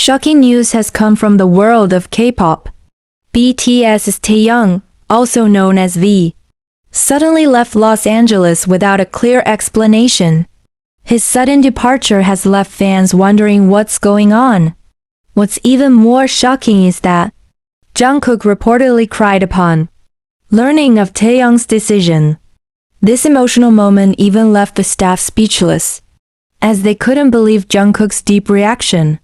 Shocking news has come from the world of K-pop. BTS's Taehyung, also known as V, suddenly left Los Angeles without a clear explanation. His sudden departure has left fans wondering what's going on. What's even more shocking is that Jungkook reportedly cried upon learning of Taehyung's decision. This emotional moment even left the staff speechless, as they couldn't believe Jungkook's deep reaction.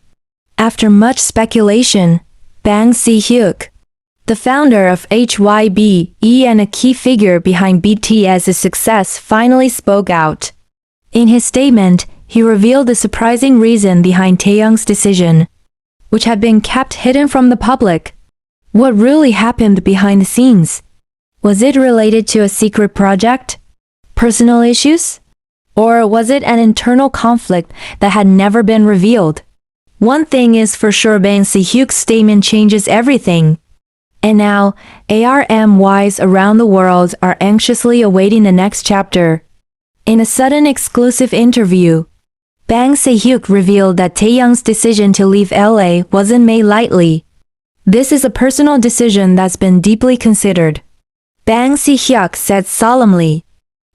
After much speculation, Bang Se-hyuk, the founder of HYBE and a key figure behind BTS's success, finally spoke out. In his statement, he revealed the surprising reason behind Taehyung's decision, which had been kept hidden from the public. What really happened behind the scenes? Was it related to a secret project? Personal issues? Or was it an internal conflict that had never been revealed? One thing is for sure, Bang Se-hyuk's statement changes everything. And now, ARMYs around the world are anxiously awaiting the next chapter. In a sudden exclusive interview, Bang Se-hyuk revealed that Taehyung's decision to leave LA wasn't made lightly. This is a personal decision that's been deeply considered, Bang Se-hyuk said solemnly.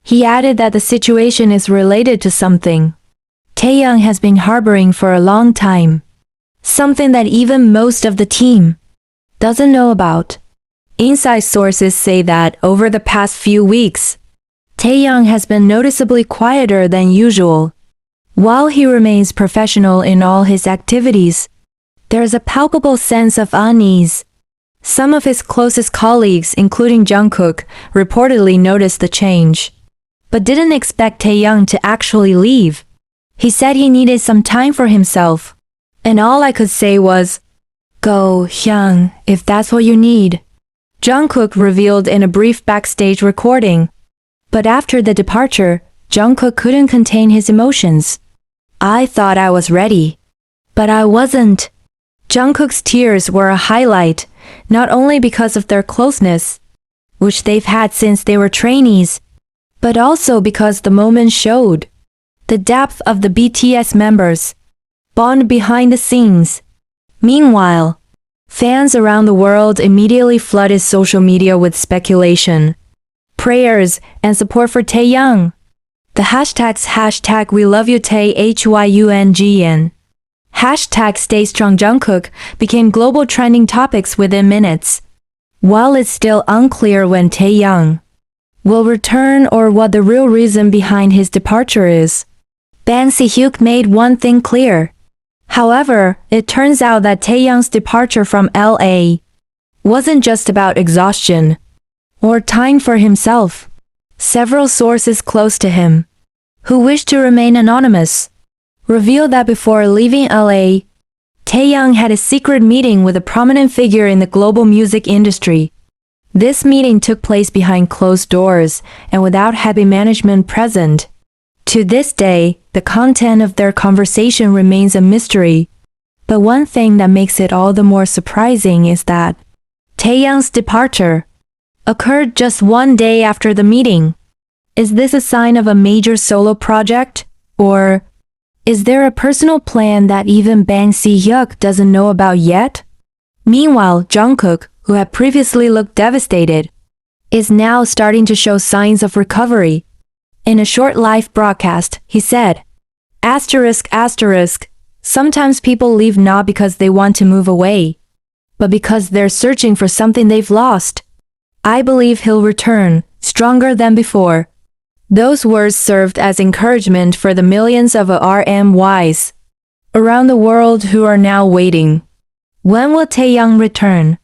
He added that the situation is related to something Taehyung has been harboring for a long time. Something that even most of the team doesn't know about. Inside sources say that over the past few weeks, Taehyung has been noticeably quieter than usual. While he remains professional in all his activities, there's a palpable sense of unease. Some of his closest colleagues, including Jungkook, reportedly noticed the change, but didn't expect Taehyung to actually leave. He said he needed some time for himself, and all I could say was, "Go, Hyung, if that's what you need," Jungkook revealed in a brief backstage recording. But after the departure, Jungkook couldn't contain his emotions. "I thought I was ready, but I wasn't." Jungkook's tears were a highlight, not only because of their closeness, which they've had since they were trainees, but also because the moment showed the depth of the BTS members' bond behind the scenes. Meanwhile, fans around the world immediately flooded social media with speculation, prayers, and support for Taehyung. The hashtags #WeLoveYouTae HYUNGN, #StayStrongJungkook became global trending topics within minutes. While it's still unclear when Taehyung will return or what the real reason behind his departure is, Bang Se-hyuk made one thing clear. However, it turns out that Taehyung's departure from LA wasn't just about exhaustion or time for himself. Several sources close to him, who wish to remain anonymous, revealed that before leaving LA, Taehyung had a secret meeting with a prominent figure in the global music industry. This meeting took place behind closed doors and without HYBE management present. To this day, the content of their conversation remains a mystery. But one thing that makes it all the more surprising is that Taehyung's departure occurred just one day after the meeting. Is this a sign of a major solo project? Or is there a personal plan that even Bang Se-hyuk doesn't know about yet? Meanwhile, Jungkook, who had previously looked devastated, is now starting to show signs of recovery. In a short live broadcast, he said, ****, sometimes people leave not because they want to move away, but because they're searching for something they've lost. I believe he'll return, stronger than before." Those words served as encouragement for the millions of RMYs around the world who are now waiting. When will Taehyung return?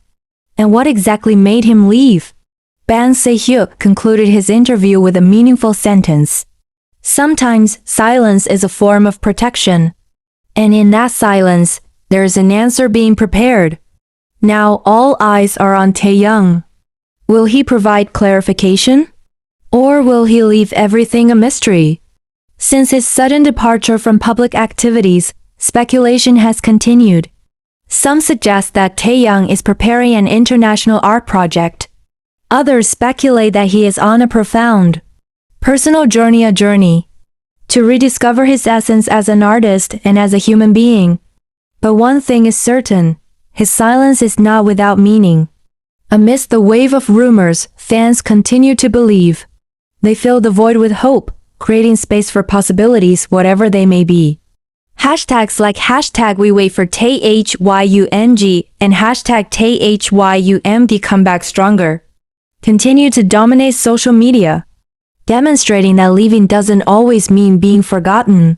And what exactly made him leave? Bang Se-hyuk concluded his interview with a meaningful sentence. "Sometimes silence is a form of protection. And in that silence, there is an answer being prepared. Now all eyes are on Taehyung. Will he provide clarification? Or will he leave everything a mystery?" Since his sudden departure from public activities, speculation has continued. Some suggest that Taehyung is preparing an international art project. Others speculate that he is on a profound personal journey to rediscover his essence as an artist and as a human being. But one thing is certain, his silence is not without meaning. Amidst the wave of rumors, fans continue to believe. They fill the void with hope, creating space for possibilities whatever they may be. Hashtags like hashtag we wait for Taehyung and hashtag Taehyung come back stronger continue to dominate social media, demonstrating that leaving doesn't always mean being forgotten.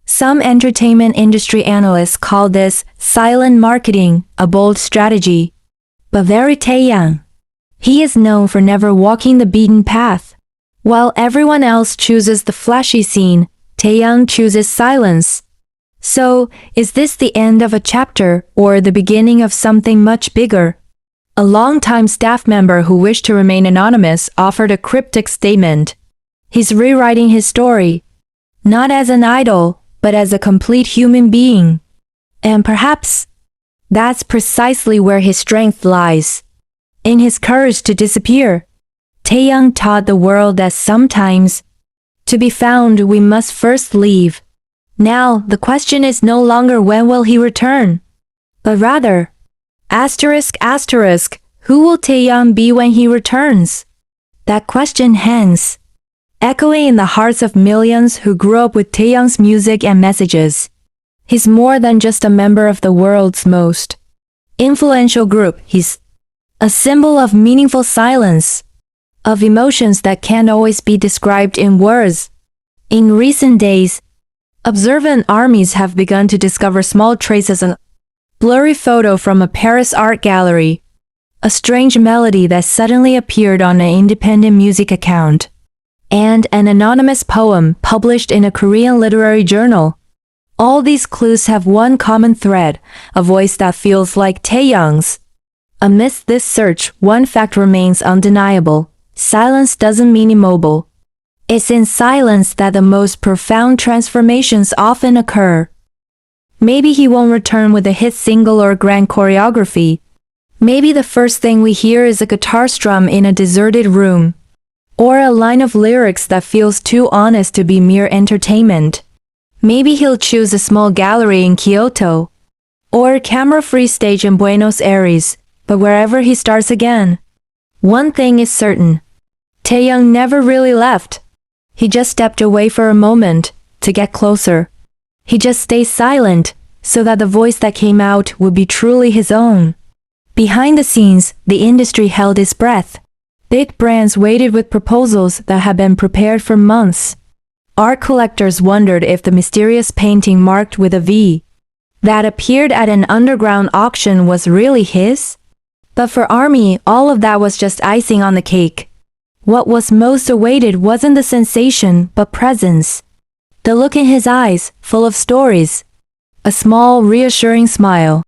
Some entertainment industry analysts call this silent marketing, a bold strategy. But very Taehyung. He is known for never walking the beaten path. While everyone else chooses the flashy scene, Taehyung chooses silence. So, is this the end of a chapter or the beginning of something much bigger? A longtime staff member who wished to remain anonymous offered a cryptic statement. He's rewriting his story, not as an idol, but as a complete human being. And perhaps that's precisely where his strength lies. In his courage to disappear. Taehyung taught the world that sometimes, to be found we must first leave. Now, the question is no longer when will he return, but rather, who will Taehyung be when he returns? That question hangs, echoing in the hearts of millions who grew up with Taehyung's music and messages. He's more than just a member of the world's most influential group. He's a symbol of meaningful silence, of emotions that can't always be described in words. In recent days, observant armies have begun to discover small traces of a blurry photo from a Paris art gallery, a strange melody that suddenly appeared on an independent music account, and an anonymous poem published in a Korean literary journal. All these clues have one common thread, a voice that feels like Taehyung's. Amidst this search, one fact remains undeniable. Silence doesn't mean immobile. It's in silence that the most profound transformations often occur. Maybe he won't return with a hit single or grand choreography. Maybe the first thing we hear is a guitar strum in a deserted room, or a line of lyrics that feels too honest to be mere entertainment. Maybe he'll choose a small gallery in Kyoto, or a camera-free stage in Buenos Aires, but wherever he starts again. One thing is certain. Taehyung never really left. He just stepped away for a moment, to get closer. He just stayed silent, so that the voice that came out would be truly his own. Behind the scenes, the industry held its breath. Big brands waited with proposals that had been prepared for months. Art collectors wondered if the mysterious painting marked with a V that appeared at an underground auction was really his. But for ARMY, all of that was just icing on the cake. What was most awaited wasn't the sensation, but presence. The look in his eyes, full of stories. A small, reassuring smile.